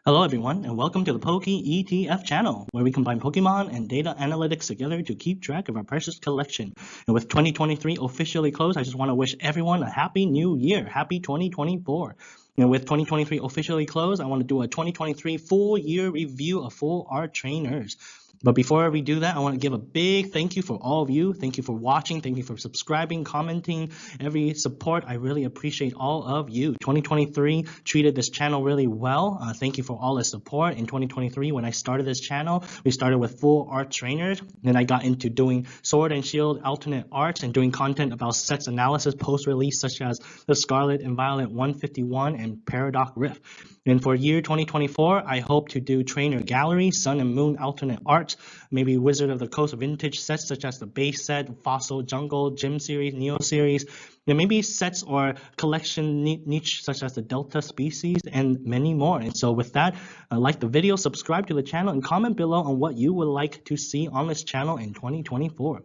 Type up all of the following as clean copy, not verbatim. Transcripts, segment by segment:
Hello everyone, and welcome to the Poke ETF channel, where we combine Pokemon and data analytics together to keep track of our precious collection. And with 2023 officially closed, I just want to wish everyone a happy new year, happy 2024. And with 2023 officially closed, I want to do a 2023 full year review of fullarttrainers. But before we do that, I want to give a big thank you for all of you. Thank you for watching. Thank you for subscribing, commenting, every support. I really appreciate all of you. 2023 treated this channel really well. Thank you for all the support. In 2023, when I started this channel, we started with fullarttrainers. Then I got into doing Sword and Shield alternate arts and doing content about sets analysis post-release, such as the Scarlet and Violet 151 and Paradox Rift. And for year 2024, I hope to do Trainer Gallery, Sun and Moon alternate art, maybe Wizard of the Coast vintage sets such as the base set, Fossil Jungle, Gym series, Neo series, and maybe sets or collection niche such as the Delta species and many more. And so with that, like the video, subscribe to the channel, and comment below on what you would like to see on this channel in 2024.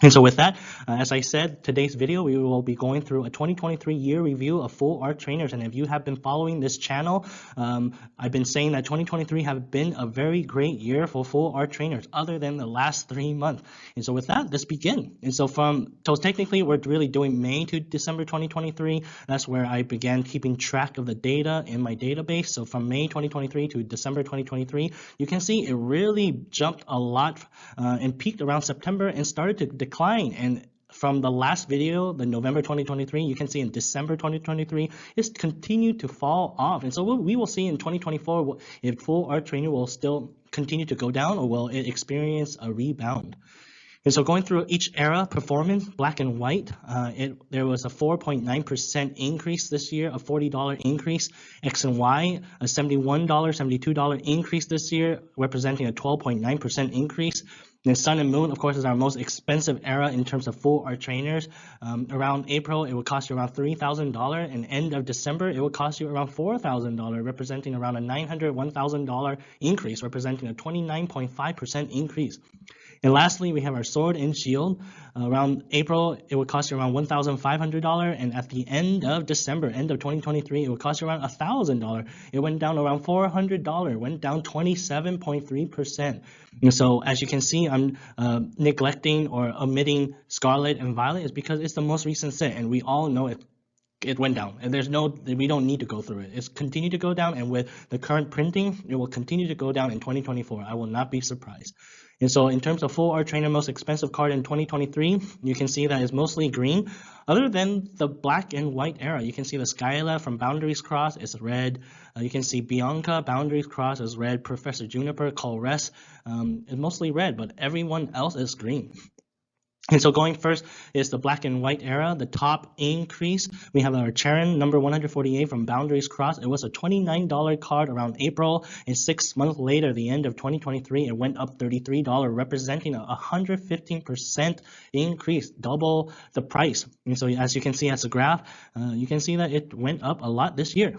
And so with that, as I said, today's video, we will be going through a 2023 year review of fullarttrainers. And if you have been following this channel, I've been saying that 2023 have been a very great year for fullarttrainers, other than the last 3 months. And so with that, let's begin. And so technically, we're really doing May to December 2023. That's where I began keeping track of the data in my database. So from May 2023 to December 2023, you can see it really jumped a lot and peaked around September and started to decline. And from the last video, the November 2023, you can see in December 2023, it's continued to fall off. And so we will see in 2024 if fullarttrainer will still continue to go down, or will it experience a rebound. And so going through each era performance, black and white, there was a 4.9% increase this year, a $40 increase. X and Y, a $71, $72 increase this year, representing a 12.9% increase. And Sun and Moon, of course, is our most expensive era in terms of fullarttrainers. Around April, it would cost you around $3,000, and end of December, it would cost you around $4,000, representing around a $900, $1,000 increase, representing a 29.5% increase. And lastly, we have our Sword and Shield. Around April, it would cost you around $1,500, and at the end of December, end of 2023, it would cost you around $1,000. It went down around $400, went down 27.3%. And so as you can see, I'm neglecting or omitting Scarlet and Violet is because it's the most recent set, and we all know it went down, and we don't need to go through it. It's continued to go down, and with the current printing, it will continue to go down in 2024. I will not be surprised. And so in terms of fullarttrainer most expensive card in 2023, you can see that it's mostly green. Other than the black and white era, you can see the Skyla from Boundaries Cross is red. You can see Bianca, Boundaries Cross is red. Professor Juniper, Colress is mostly red, but everyone else is green. And so going first is the black and white era. The top increase, we have our Charon number 148 from Boundaries Cross. It was a $29 card around April, and 6 months later, the end of 2023, it went up $33, representing a 115% increase, double the price. And so as you can see as a graph, you can see that it went up a lot this year.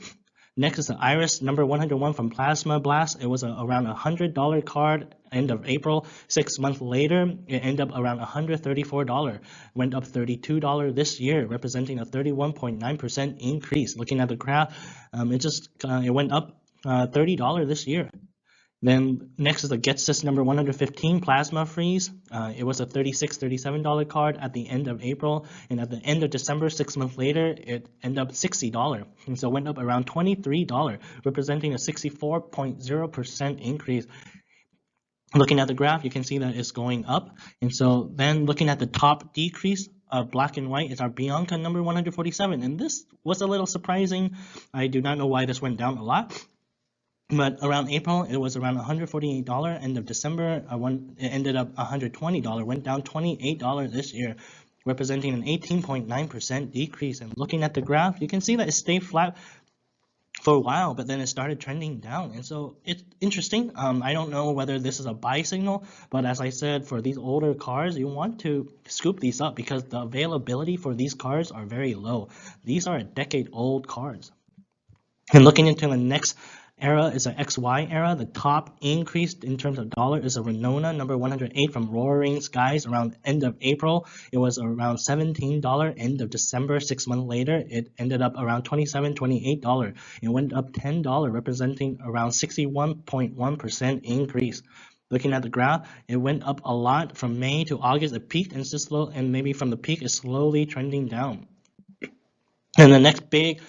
Next is the Iris number 101 from Plasma Blast. It was around a $100 card end of April. 6 months later, it ended up around $134. Went up $32 this year, representing a 31.9% increase. Looking at the graph, it went up $30 this year. Then next is the Getsis number 115 Plasma Freeze. It was a $37 card at the end of April, and at the end of December, 6 months later, it ended up $60. And so it went up around $23, representing a 64.0% increase. Looking at the graph, you can see that it's going up. And so then looking at the top decrease of black and white is our Bianca number 147. And this was a little surprising. I do not know why this went down a lot. But around April, it was around $148. End of December, it ended up $120. Went down $28 this year, representing an 18.9% decrease. And looking at the graph, you can see that it stayed flat for a while, but then it started trending down. And so it's interesting. I don't know whether this is a buy signal, but as I said, for these older cards, you want to scoop these up because the availability for these cards are very low. These are a decade-old cards. And looking into the next era is an XY era. The top increase in terms of dollar is a Renona number 108 from Roaring Skies around end of April. It was around $17 end of December. 6 months later, it ended up around $27, $28. It went up $10, representing around 61.1% increase. Looking at the graph, it went up a lot from May to August. It peaked and just slow, and maybe from the peak, it's slowly trending down. And the next big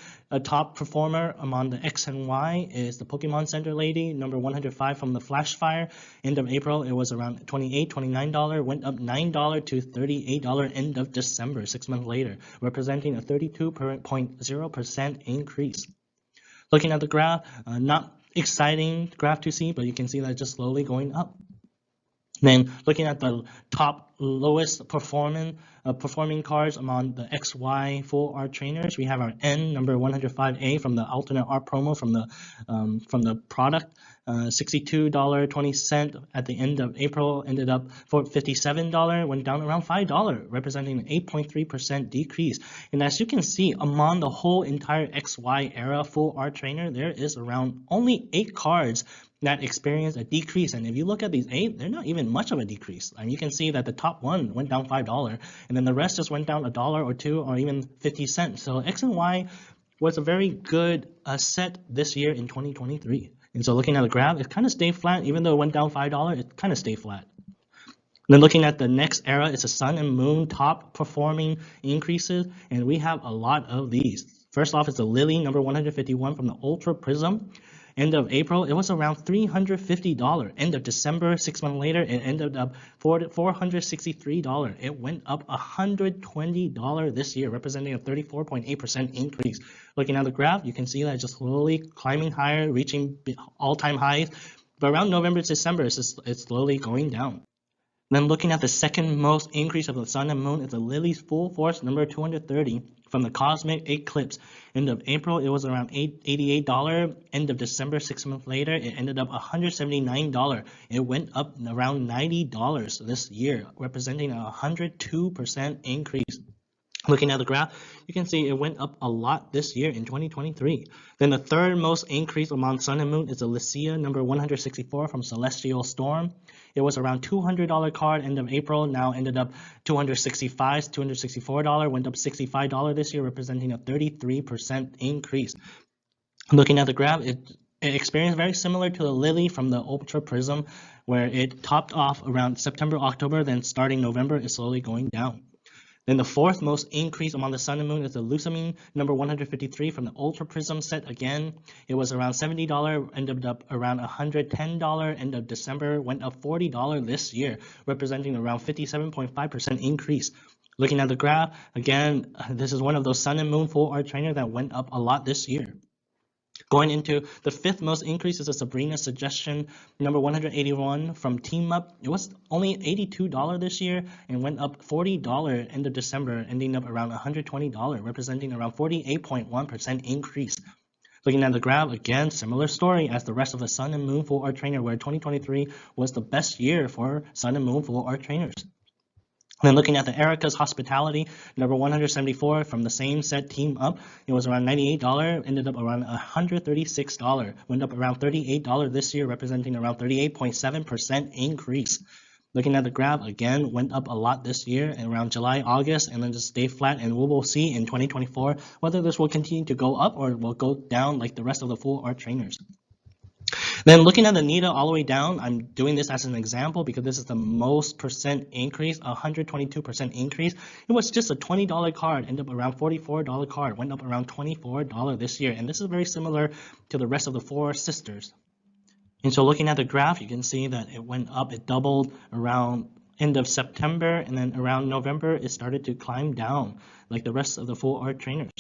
top performer among the X and Y is the Pokemon Center Lady, number 105 from the Flash Fire. End of April, it was around $28, $29, went up $9 to $38 end of December, 6 months later, representing a 32.0% increase. Looking at the graph, not exciting graph to see, but you can see that just slowly going up. Then looking at the top lowest performing cards among the XY full art trainers, we have our N number 105A from the alternate art promo from the product, $62.20 at the end of April, ended up for $57, went down around $5, representing an 8.3% decrease. And as you can see, among the whole entire XY era full art trainer, there is around only 8 cards that experience a decrease. And if you look at these 8, they're not even much of a decrease. And you can see that the top one went down $5, and then the rest just went down $1 or $2 or even 50 cents. So X and Y was a very good set this year in 2023. And so looking at the graph, it kind of stayed flat. Even though it went down $5, it kind of stayed flat. Then looking at the next era, it's a Sun and Moon top performing increases, and we have a lot of these. First off is the Lily number 151 from the Ultra Prism. End of April, it was around $350. End of December, 6 months later, it ended up $463. It went up $120 this year, representing a 34.8% increase. Looking at the graph, you can see that it's just slowly climbing higher, reaching all-time highs. But around November to December, it's slowly going down. Then looking at the second most increase of the Sun and Moon is the Lily's Full Force number 230 from the Cosmic Eclipse. End of April, it was around $88. End of December, 6 months later, it ended up $179. It went up around $90 this year, representing a 102% increase. Looking at the graph, you can see it went up a lot this year in 2023. Then the third most increase among Sun and Moon is the Lucia number 164 from Celestial Storm. It was around $200 card end of April, now ended up $265, $264, went up $65 this year, representing a 33% increase. Looking at the graph, it experienced very similar to the Lily from the Ultra Prism, where it topped off around September, October, then starting November, it's slowly going down. Then the fourth most increase among the Sun and Moon is the Lusamine number 153 from the Ultra Prism set again. It was around $70, ended up around $110 end of December, went up $40 this year, representing around 57.5% increase. Looking at the graph, again, this is one of those Sun and Moon full art trainer that went up a lot this year. Going into the fifth most increase is a Sabrina Suggestion number 181 from Team Up. It was only $82 this year and went up $40 end of December, ending up around $120, representing around 48.1% increase. Looking at the graph, again, similar story as the rest of the Sun and Moon full art trainer, where 2023 was the best year for Sun and Moon full art trainers. Then looking at the Erica's Hospitality, number 174 from the same set Team Up, it was around $98, ended up around $136, went up around $38 this year, representing around 38.7% increase. Looking at the graph, again, went up a lot this year, around July, August, and then just stay flat, and we will see in 2024 whether this will continue to go up or will go down like the rest of the full art trainers. Then looking at the NITA all the way down, I'm doing this as an example because this is the most percent increase, 122% increase. It was just a $20 card, ended up around $44 card, went up around $24 this year. And this is very similar to the rest of the four sisters. And so looking at the graph, you can see that it went up, it doubled around end of September, and then around November, it started to climb down like the rest of the full art trainers.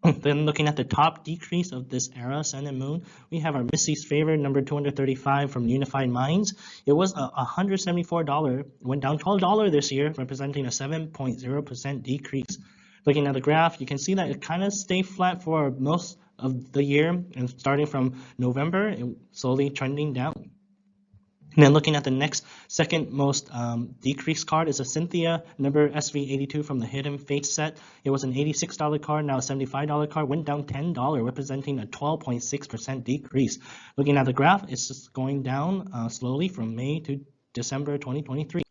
Then looking at the top decrease of this era, Sun and Moon, we have our Missy's Favorite number 235 from Unified Minds. It was $174, went down $12 this year, representing a 7.0% decrease. Looking at the graph, you can see that it kind of stayed flat for most of the year, and starting from November, it slowly trending down. And then looking at the next second most decreased card is a Cynthia number SV82 from the Hidden Fates set. It was an $86 card, now a $75 card, went down $10, representing a 12.6% decrease. Looking at the graph, it's just going down slowly from May to December 2023.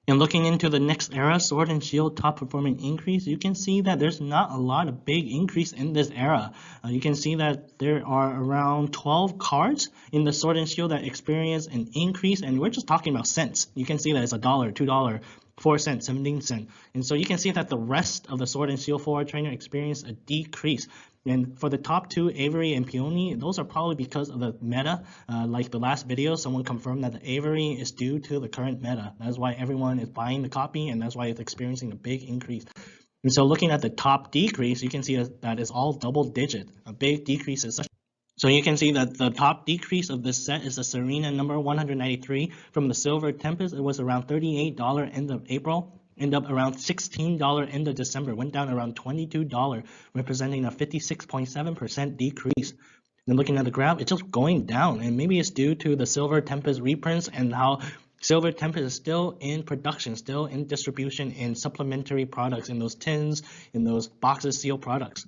And looking into the next era, Sword and Shield top performing increase, you can see that there's not a lot of big increase in this era. You can see that there are around 12 cards in the Sword and Shield that experience an increase, and we're just talking about cents. You can see that it's $1, $2, 4 cents, 17 cents. And so you can see that the rest of the Sword and Shield full art trainer experienced a decrease. And for the top two, Avery and Peony, those are probably because of the meta. Like the last video, someone confirmed that the Avery is due to the current meta. That's why everyone is buying the copy, and that's why it's experiencing a big increase. And so looking at the top decrease, you can see that it's all double digit. A big decrease is such. So you can see that the top decrease of this set is the Serena number 193 from the Silver Tempest. It was around $38 end of April. End up around $16 end of December, went down around $22, representing a 56.7% decrease. Then looking at the graph, it's just going down, and maybe it's due to the Silver Tempest reprints and how Silver Tempest is still in production, still in distribution in supplementary products, in those tins, in those boxes, sealed products.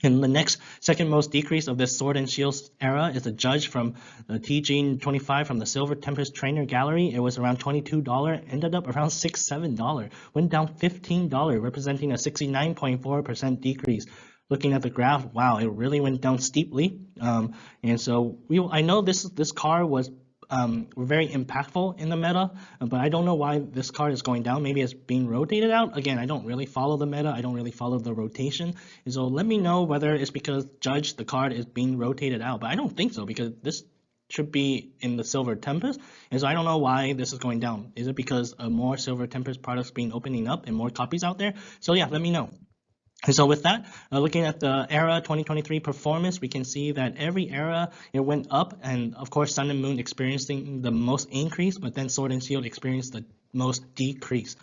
And the next second most decrease of this Sword and Shield era is a Judge from the TG25 from the Silver Tempest Trainer Gallery. It was around $22, ended up around $7, went down $15, representing a 69.4% decrease. Looking at the graph, wow, it really went down steeply. And so I know this card was very impactful in the meta, but I don't know why this card is going down. Maybe it's being rotated out. Again, I don't really follow the meta. I don't really follow the rotation. And so let me know whether it's because Judge, the card, is being rotated out. But I don't think so, because this should be in the Silver Tempest. And so I don't know why this is going down. Is it because more Silver Tempest products being opening up and more copies out there? So yeah, let me know. And so with that, looking at the era 2023 performance, we can see that every era, it went up, and of course Sun and Moon experiencing the most increase, but then Sword and Shield experienced the most decrease.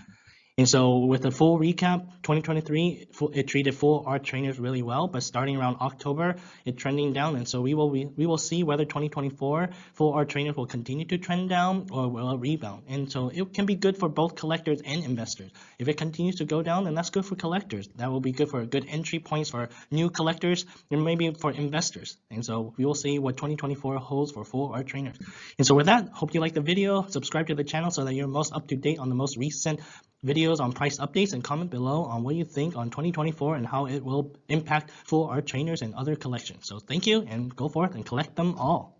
And so with a full recap, 2023, it treated full art trainers really well, but starting around October, it's trending down. And so we will see whether 2024 full art trainers will continue to trend down or will it rebound. And so it can be good for both collectors and investors. If it continues to go down, then that's good for collectors. That will be good for good entry points for new collectors and maybe for investors. And so we will see what 2024 holds for full art trainers. And so with that, hope you liked the video. Subscribe to the channel so that you're most up to date on the most recent videos on price updates, and comment below on what you think on 2024 and how it will impact full art trainers and other collections. So thank you, and go forth and collect them all.